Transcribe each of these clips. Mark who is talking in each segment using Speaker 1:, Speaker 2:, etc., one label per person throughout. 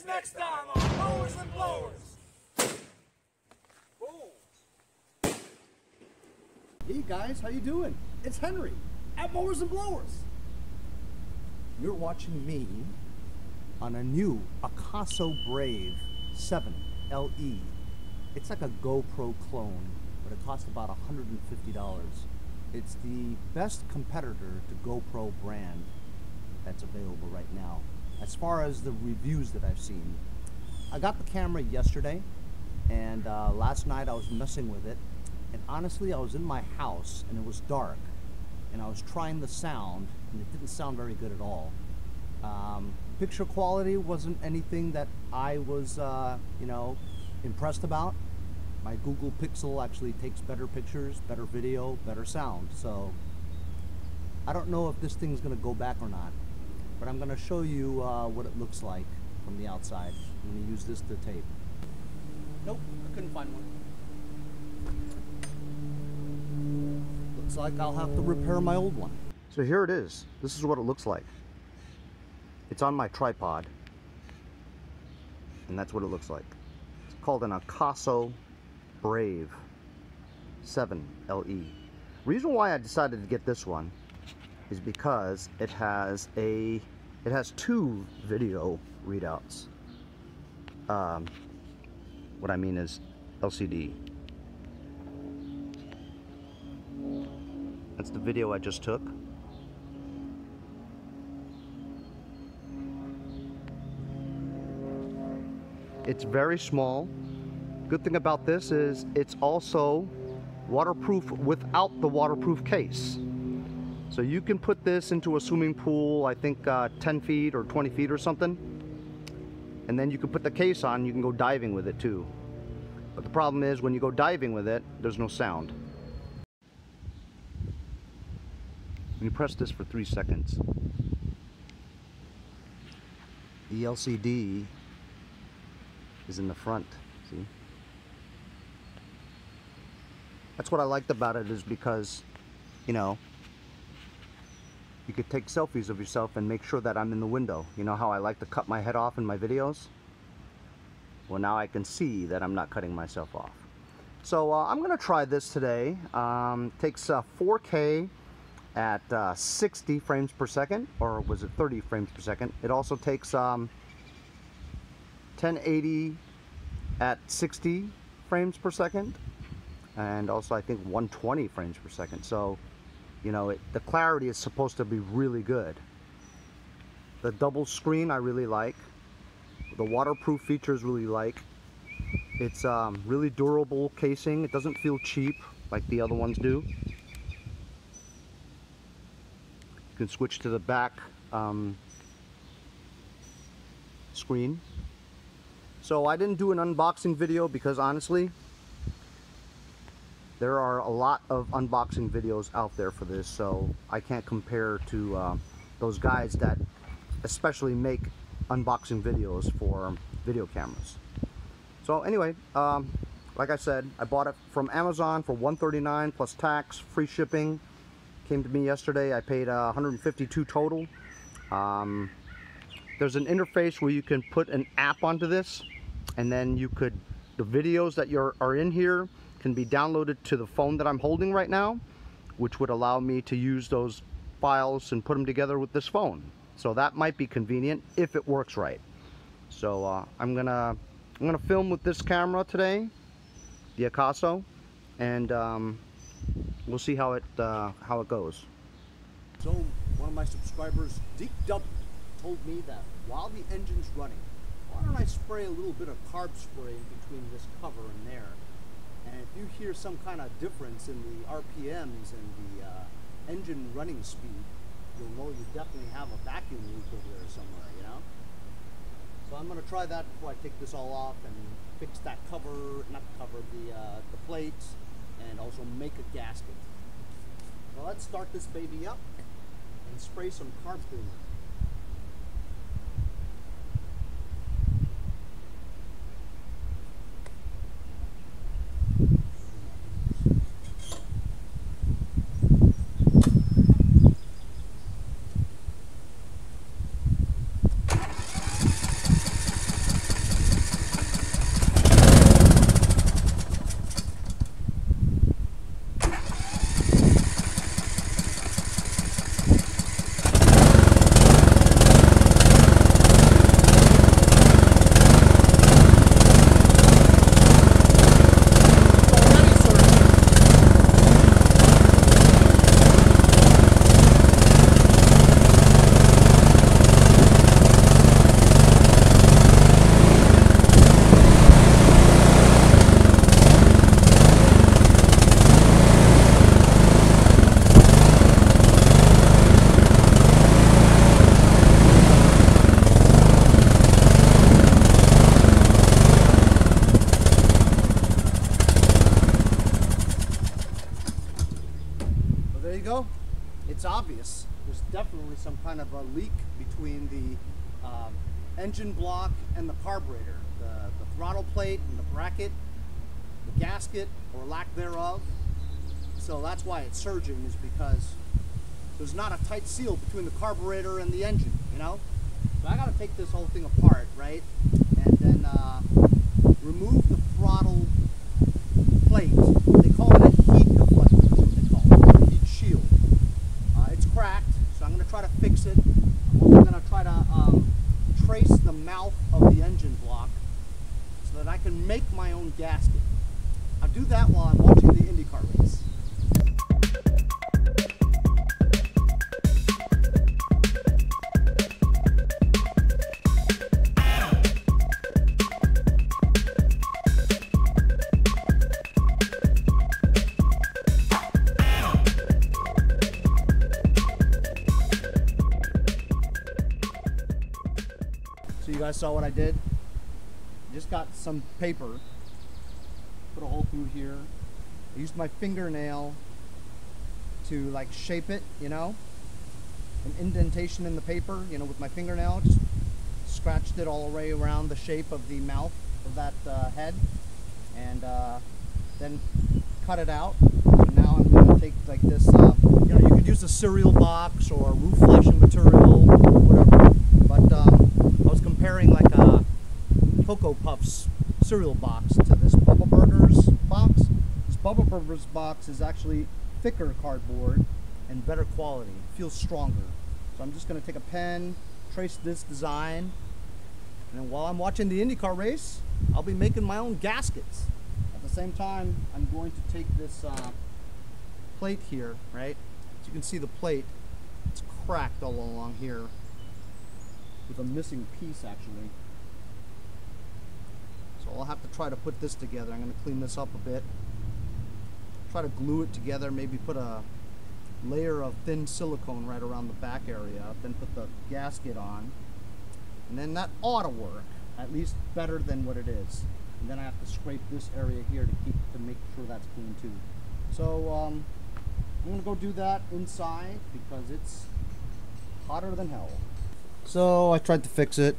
Speaker 1: is next time on Mowers and Blowers.
Speaker 2: Boom. Hey guys, how you doing? It's Henry at Mowers and Blowers. You're watching me on a new Akaso Brave 7 LE. It's like a GoPro clone, but it costs about $150. It's the best competitor to GoPro brand that's available right now. As far as the reviews that I've seen, I got the camera yesterday, and last night I was messing with it, and honestly I was in my house and it was dark, and I was trying the sound and it didn't sound very good at all. Picture quality wasn't anything that I was impressed about. My Google Pixel actually takes better pictures, better video, better sound, so I don't know if this thing's gonna go back or not, but I'm gonna show you what it looks like from the outside. I'm gonna use this to tape. Nope, I couldn't find one. Looks like I'll have to repair my old one. So here it is. This is what it looks like. It's on my tripod, and that's what it looks like. It's called an Akaso Brave 7 LE. Reason why I decided to get this one is because it has two video readouts. What I mean is LCD. That's the video I just took. It's very small. Good thing about this is it's also waterproof without the waterproof case. So you can put this into a swimming pool, I think 10 feet or 20 feet or something. And then you can put the case on, you can go diving with it too. But the problem is when you go diving with it, there's no sound. When you press this for 3 seconds, the LCD is in the front, see? That's what I liked about it, is because, you know, you could take selfies of yourself and make sure that I'm in the window. You know how I like to cut my head off in my videos? Well, now I can see that I'm not cutting myself off. So I'm gonna try this today. Takes 4K at 60 frames per second, or was it 30 frames per second? It also takes 1080 at 60 frames per second, and also I think 120 frames per second. So, you know, the clarity is supposed to be really good. The double screen I really like. The waterproof features really like. It's really durable casing. It doesn't feel cheap like the other ones do. You can switch to the back screen. So I didn't do an unboxing video because honestly, there are a lot of unboxing videos out there for this, so I can't compare to those guys that especially make unboxing videos for video cameras. So anyway, like I said, I bought it from Amazon for $139 plus tax, free shipping. Came to me yesterday. I paid $152 total. There's an interface where you can put an app onto this, and then the videos that are in here can be downloaded to the phone that I'm holding right now, which would allow me to use those files and put them together with this phone. So that might be convenient if it works right. So I'm gonna film with this camera today, the Akaso, and we'll see how it goes. So one of my subscribers, Deep W, told me that while the engine's running, why don't I spray a little bit of carb spray in between this cover and there? And if you hear some kind of difference in the RPMs and the engine running speed, you'll know you definitely have a vacuum leak over there somewhere, you know? So I'm gonna try that before I take this all off and fix that cover, not the cover, the plates, and also make a gasket. So let's start this baby up and spray some carb cleaner. it's obvious. There's definitely some kind of a leak between the engine block and the carburetor. The throttle plate and the bracket, the gasket, or lack thereof. So that's why it's surging, is because there's not a tight seal between the carburetor and the engine, you know? So I gotta take this whole thing apart, right? And then remove the throttle plate. They call it a heat deflector, that's what they call it, or heat shield. It's cracked, so I'm gonna try to fix it. I'm also gonna try to trace the mouth of the engine block so that I can make my own gasket. I'll do that while I'm watching the IndyCar race. So you guys saw what I did? Just got some paper, put a hole through here. I used my fingernail to like shape it, you know, an indentation in the paper, you know, with my fingernail. Just scratched it all the way around the shape of the mouth of that head, and then cut it out. So now I'm going to take like this, you know, you could use a cereal box or roof flashing material, whatever. But I was comparing like a Cocoa Puffs cereal box to this Bubble Burgers box. This Bubble Burgers box is actually thicker cardboard and better quality. It feels stronger. So I'm just going to take a pen, trace this design, and then while I'm watching the IndyCar race, I'll be making my own gaskets. At the same time, I'm going to take this plate here, right? As you can see, the plate, it's cracked all along here with a missing piece actually. So I'll have to try to put this together. I'm going to clean this up a bit. Try to glue it together, maybe put a layer of thin silicone right around the back area, then put the gasket on. And then that ought to work, at least better than what it is. And then I have to scrape this area here to make sure that's clean too. So I'm going to go do that inside because it's hotter than hell. So I tried to fix it.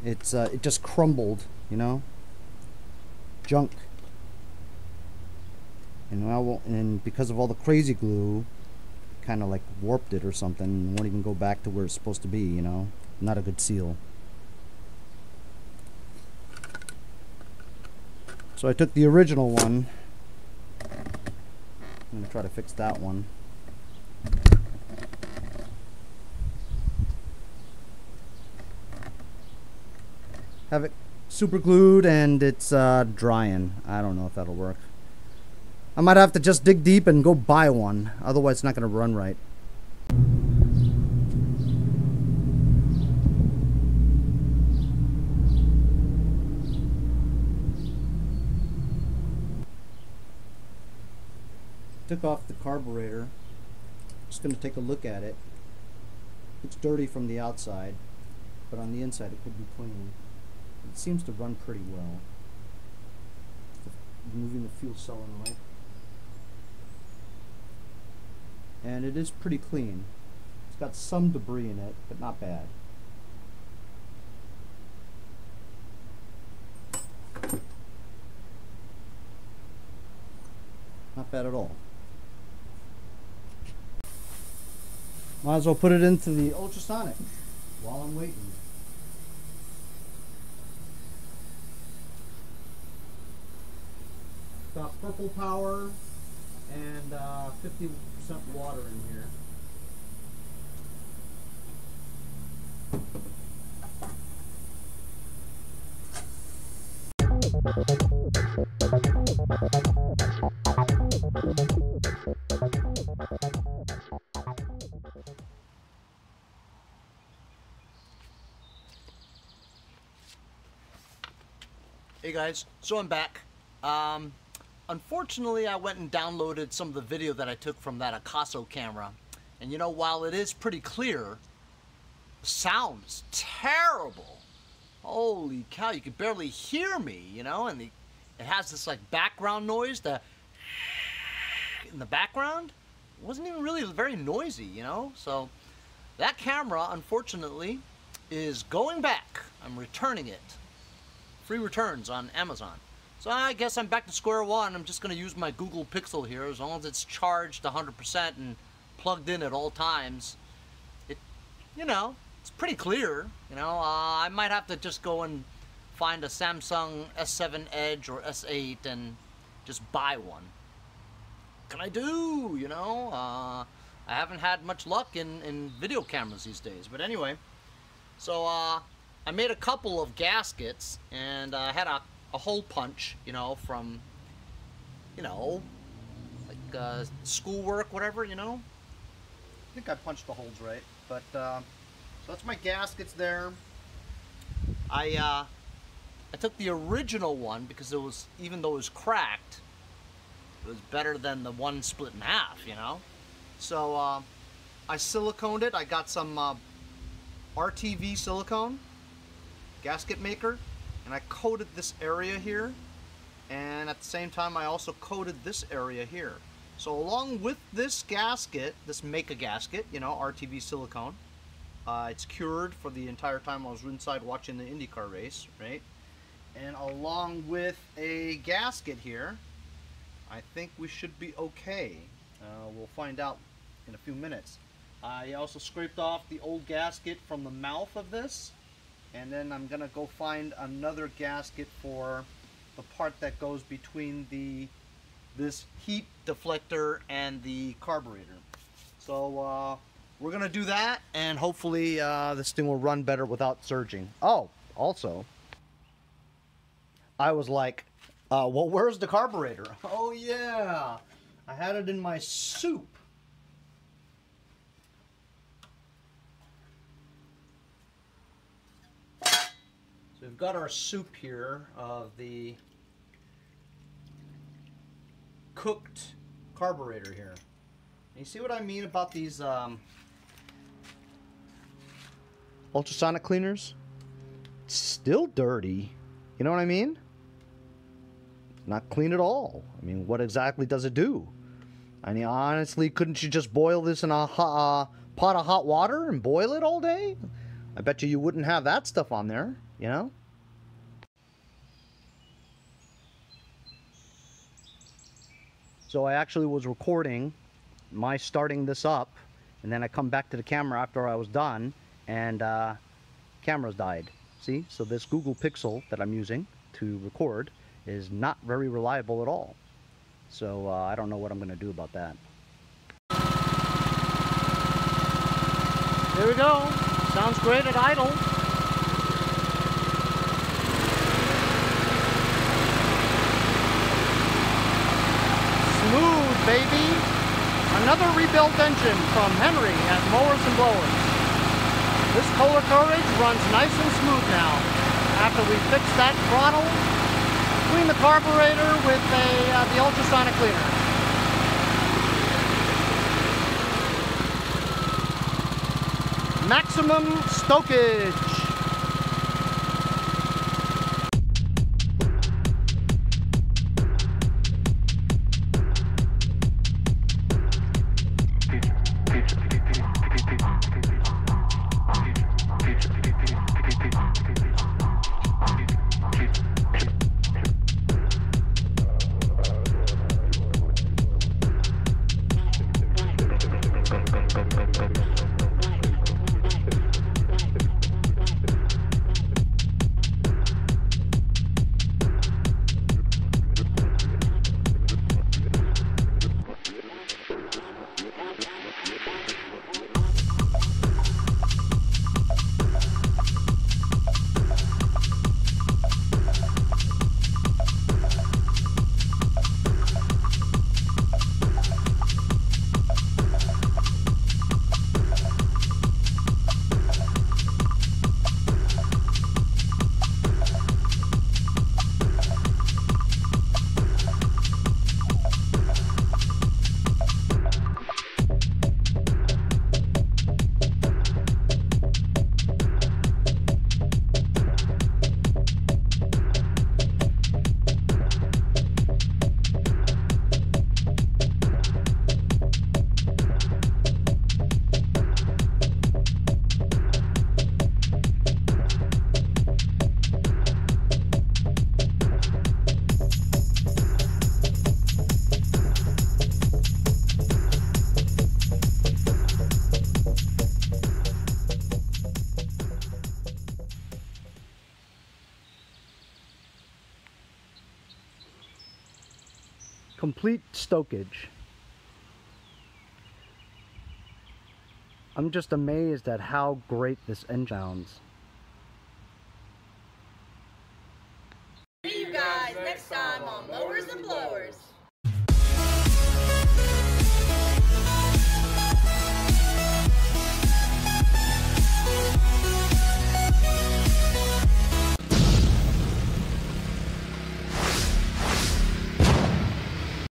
Speaker 2: It just crumbled, you know, junk. And because of all the crazy glue, kind of like warped it or something. It won't even go back to where it's supposed to be, you know. Not a good seal. So I took the original one. I'm gonna try to fix that one. Have it super glued and it's drying. I don't know if that'll work. I might have to just dig deep and go buy one. Otherwise it's not gonna run right. Took off the carburetor. Just gonna take a look at it. It's dirty from the outside, but on the inside it could be clean. It seems to run pretty well. Removing the fuel solenoid. And it is pretty clean. It's got some debris in it, but not bad. Not bad at all. Might as well put it into the ultrasonic while I'm waiting. Got purple power and 50% water in here. Hey guys, so I'm back. Unfortunately, I went and downloaded some of the video that I took from that Akaso camera. And you know, while it is pretty clear, the sound is terrible. Holy cow, you could barely hear me, you know? And it has this like background noise, in the background.
Speaker 3: wasn't even really very noisy, you know? So that camera, unfortunately, is going back. I'm returning it. Free returns on Amazon. So I guess I'm back to square one. I'm just going to use my Google Pixel here. As long as it's charged 100% and plugged in at all times, it, you know, it's pretty clear. You know, I might have to just go and find a Samsung S7 Edge or S8 and just buy one. Can I do, you know? I haven't had much luck in video cameras these days. But anyway, so I made a couple of gaskets, and I had a hole punch, you know, from, you know, like schoolwork, whatever, you know. I think I punched the holes right, but so that's my gaskets there. I took the original one because it was, even though it was cracked, it was better than the one split in half, you know. So I siliconed it. I got some RTV silicone, gasket maker, and I coated this area here, and at the same time I also coated this area here. So along with this gasket, this Meka gasket, you know, RTV silicone, it's cured for the entire time I was inside watching the IndyCar race, right? And along with a gasket here, I think we should be okay. We'll find out in a few minutes. I also scraped off the old gasket from the mouth of this, and then I'm gonna go find another gasket for the part that goes between this heat deflector and the carburetor. So we're gonna do that, and hopefully this thing will run better without surging. Oh, also, I was like, well, where's the carburetor? Oh yeah, I had it in my soup. So we've got our soup here of the cooked carburetor here. And you see what I mean about these ultrasonic cleaners? It's still dirty. You know what I mean? Not clean at all. I mean, what exactly does it do? I mean, honestly, couldn't you just boil this in a pot of hot water and boil it all day? I bet you wouldn't have that stuff on there, you know? So I actually was recording my starting this up, and then I come back to the camera after I was done, and camera's died. See? So this Google Pixel that I'm using to record is not very reliable at all. So I don't know what I'm going to do about that. There we go. Sounds great at idle. Smooth, baby. Another rebuilt engine from Henry at Mowers and Blowers. This Kohler carburetor runs nice and smooth now. After we fix that throttle, clean the carburetor with the ultrasonic cleaner. Maximum stokage.
Speaker 4: Complete stokage. I'm just amazed at how great this engine sounds.